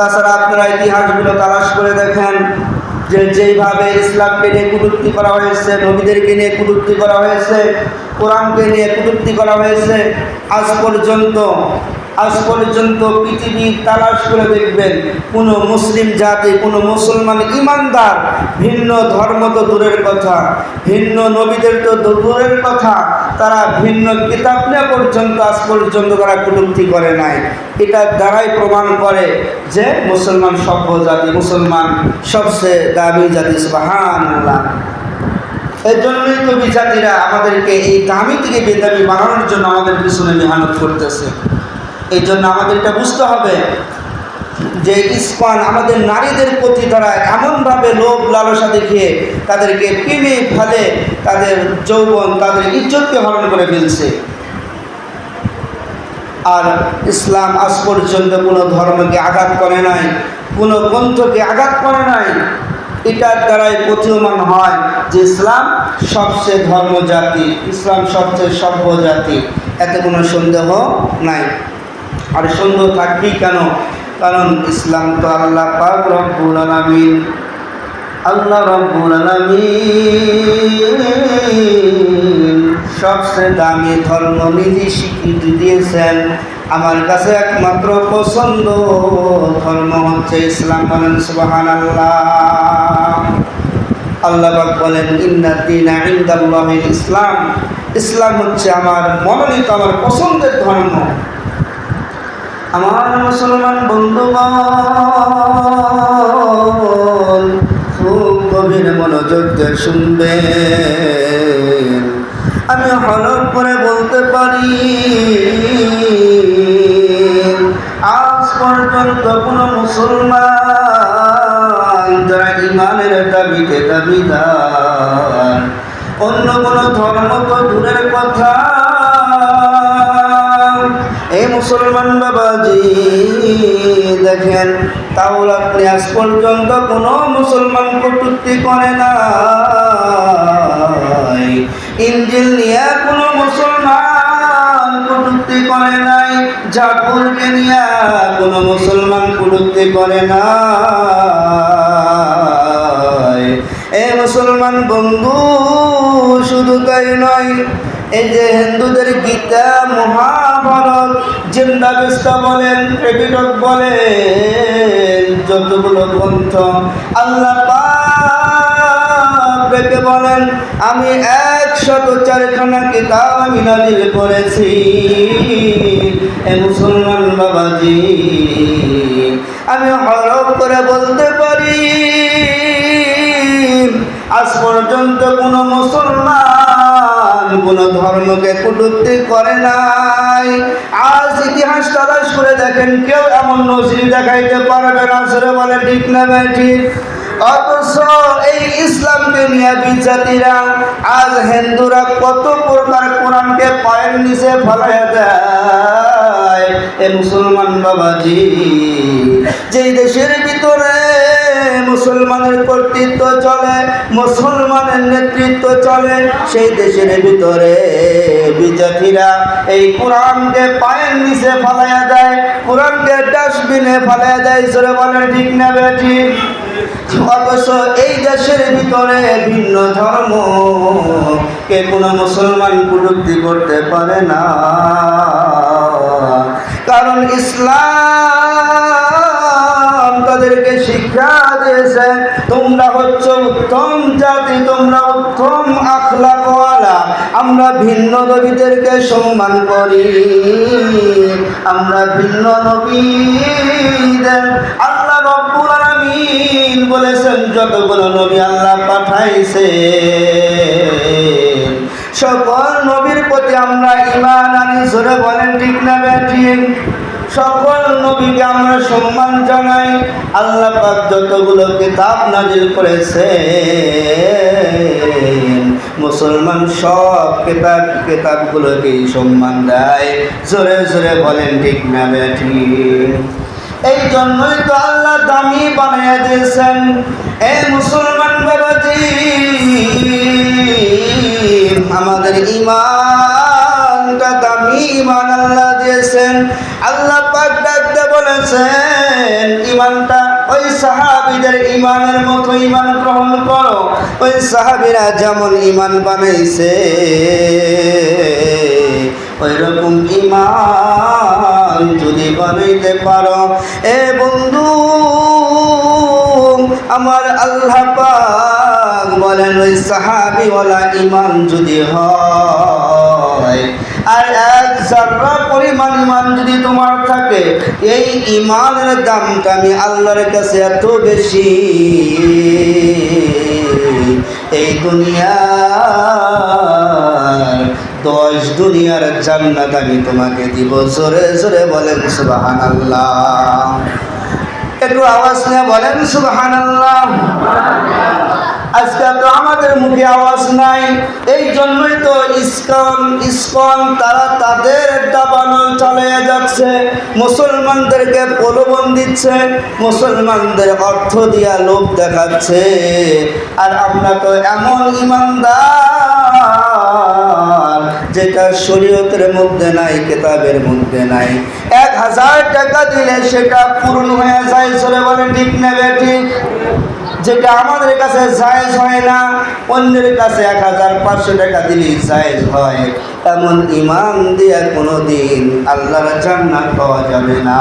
তাছাড়া আপনারা ইতিহাসগুলো তালাশ করে দেখেন যে যেইভাবে ইসলামকে নিয়ে কটূক্তি করা হয়েছে, নবীদেরকে নিয়ে কটূক্তি করা হয়েছে, কোরআনকে নিয়ে কটূক্তি করা হয়েছে, আজ পর্যন্ত পৃথিবী তালাশ করে দেখবেন কোনো মুসলিম জাতি, কোনো মুসলমান ইমানদার ভিন্ন ধর্ম তো দূরের কথা, ভিন্ন নবীদের তো দূরের কথা, তারা ভিন্ন কিতাব নিয়ে আজ পর্যন্ত তারা কটূক্তি করে নাই। এটার দ্বারাই প্রমাণ করে যে মুসলমান সভ্য জাতি, মুসলমান সবচেয়ে দামি জাতি। সুবহানাল্লাহ। এই জন্যই তো বিজাতিরা আমাদেরকে এই দামি থেকে বেদামি বানানোর জন্য আমাদের পিছনে মেহনত করতেছে। এই জন্য আমাদের এটা বুঝতে হবে যে ইসলাম আমাদের নারীদের প্রতি তারা এমনভাবে লোভ লালসা দেখিয়ে তাদেরকে প্রেমে ফেলে, তাদের যৌবন, তাদের ইজ্জতকে হরণ করে ফেলছে। আর ইসলাম আজ পর্যন্ত কোনো ধর্মকে আঘাত করে নাই, কোনো গ্রন্থকে আঘাত করে নাই। এটার দ্বারাই প্রতীয়মান হয় যে ইসলাম সবচেয়ে ধর্ম জাতি, ইসলাম সবচেয়ে সভ্য জাতি, এতে কোনো সন্দেহ নাই। আর সন্দেহ থাকবেই কেন? কারণ ইসলাম তো আল্লাহ পাক রব্বুল আলামিন, আল্লাহ রব্বুল আলামিন সবচেয়ে দামি ধর্ম নিজে স্বীকৃতি দিয়েছেন। আমার কাছে একমাত্র পছন্দ ধর্ম হচ্ছে ইসলাম। বলেন সুবহানাল্লাহ। আল্লাহ পাক বলেন ইন্নাদ দীনা ইনদাল্লাহিল ইসলাম, ইসলাম হচ্ছে আমার মনোনীত, আমার পছন্দের ধর্ম। আমার মুসলমান বন্ধুগণ খুব গভীর মনোযোগ দিয়ে শুনবেন। আমি হলফ করে বলতে পারি আজ পর্যন্ত কোনো মুসলমান যারা ইমানের দাবিতে দাবিদার, অন্য কোনো ধর্ম তো দূরের কথা, এই মুসলমান বাবাজি দেখেন, তাহলে আপনি আজ পর্যন্ত কোনো মুসলমান কটূক্তি করে নাই, ইনজিল নিয়ে কোনো মুসলমান কটূক্তি করে নাই, জাবুরকে নিয়ে কোনো মুসলমান কটূক্তি করে নাই। এই মুসলমান বন্ধু শুধু তাই নয়, এই যে হিন্দুদের গীতা, মহাভারত, জিন্দাবেস্তা বলেন, ত্রিপিটক বলেন, যতগুলো গ্রন্থ আল্লাহ পাক ডেকে বলেন আমি 104খানা কিতাব আমি নাযিল করেছি। এ মুসলমান বাবাজি, আমি হলফ করে বলতে পারি আজ পর্যন্ত কোনো মুসলমান কোন ধর্মকে কটূক্তি করে নাই। আজ ইতিহাস তালাশ করে দেখেন, কেউ এমন নজির দেখাইতে পারবে না। সরে বলে ঠিক না ঠিক? অথচ এই ইসলামকে নিয়ে বিজাতিরা, আজ হিন্দুরা কত প্রকার কোরআনকে পায়ের নিচে ফেলাইয়া দেয়। এ মুসলমান বাবাজি, যেই দেশের ভিতরে মুসলমানের কর্তৃত্ব চলে, মুসলমানের নেতৃত্ব চলে, সেই দেশের ভিতরে বিজাতিরা এই কোরআনকে পায়ের নিচে ফেলাইয়া দেয়, কোরআনকে ডাস্টবিনে ফেলাইয়া দেয়। সরে বলেন ঠিক না ঠিক? অথচ এই দেশের ভিতরে ভিন্ন ধর্ম কে কোনো মুসলমান কটূক্তি করতে পারে না, কারণ ইসলাম তাদেরকে শিক্ষা দিয়েছে তোমরা হচ্ছে উত্তম জাতি, তোমরা উত্তম আখলাকওয়ালা। আমরা ভিন্ন নবীদেরকে সম্মান করি, আমরা ভিন্ন নবীদের, আল্লাহ রব্বুল আলামিন বলেছেন যতগুলো নবী আল্লাহ পাঠাইছে সকল নবীর প্রতি আমরা ঈমান আনি। জোরে বলেন ঠিক না ঠিক? সকল নবীকে আমরা সম্মান জানাই। আল্লাহ পাক যতগুলো কিতাব নাজিল করেছে মুসলমান সব কিতাবগুলোকেই সম্মান দেয়। জোরে জোরে বলেন ঠিক না ঠিক? এই জন্যই তো আল্লাহ দামি বানিয়ে দিয়েছেন। এই মুসলমান বাবাজি, আমাদের ঈমানটা দামি ঈমান আল্লাহ দিয়েছেন। আল্লাহ পাক ডাকতে বলেছেন ইমানটা ওই সাহাবীদের ইমানের মতো ইমান গ্রহণ করো। ওই সাহাবীরা যেমন ইমান বানাইছে ওই রকম ইমান যদি বানাইতে পারো, এ বন্ধু আমার আল্লাহ পাক বলেন ওই সাহাবীওয়ালা ইমান যদি হয় আর এক যারা পরিমাণ ইমান যদি তোমার থাকে, এই ইমানের দামটা আমি আল্লাহর কাছে এত বেশি, এই দুনিয়ার 10 দুনিয়ার জান্নাত আমি তোমাকে দিব। জোরে জোরে বলেন সুবহানাল্লাহ। একটু আওয়াজ নিয়ে বলেন সুবহানাল্লাহ। আজকে তো আমাদের মুখে আওয়াজ নাই, এই জন্যই তো ইসকন তারা তাদের দাবানল চালিয়ে যাচ্ছে, মুসলমানদেরকে প্রলোভন দিচ্ছে, মুসলমানদের অর্থ দিয়া লোভ দেখাচ্ছে। আর আমরা তো এমন ইমানদার যেটা শরীয়তের মধ্যে নাই, কিতাবের মধ্যে নাই। 1000 টাকা দিলে সেটা পূর্ণ হয়ে যায়। চলে বলেন ঠিক না ঠিক? যেটা আমাদের কাছে জায়েজ হয় না, অন্যের কাছে 1500 টাকা দিলেই জায়েজ হয়। এমন ইমান দিয়ে কোনোদিন আল্লাহর জান্নাত পাওয়া যাবে না।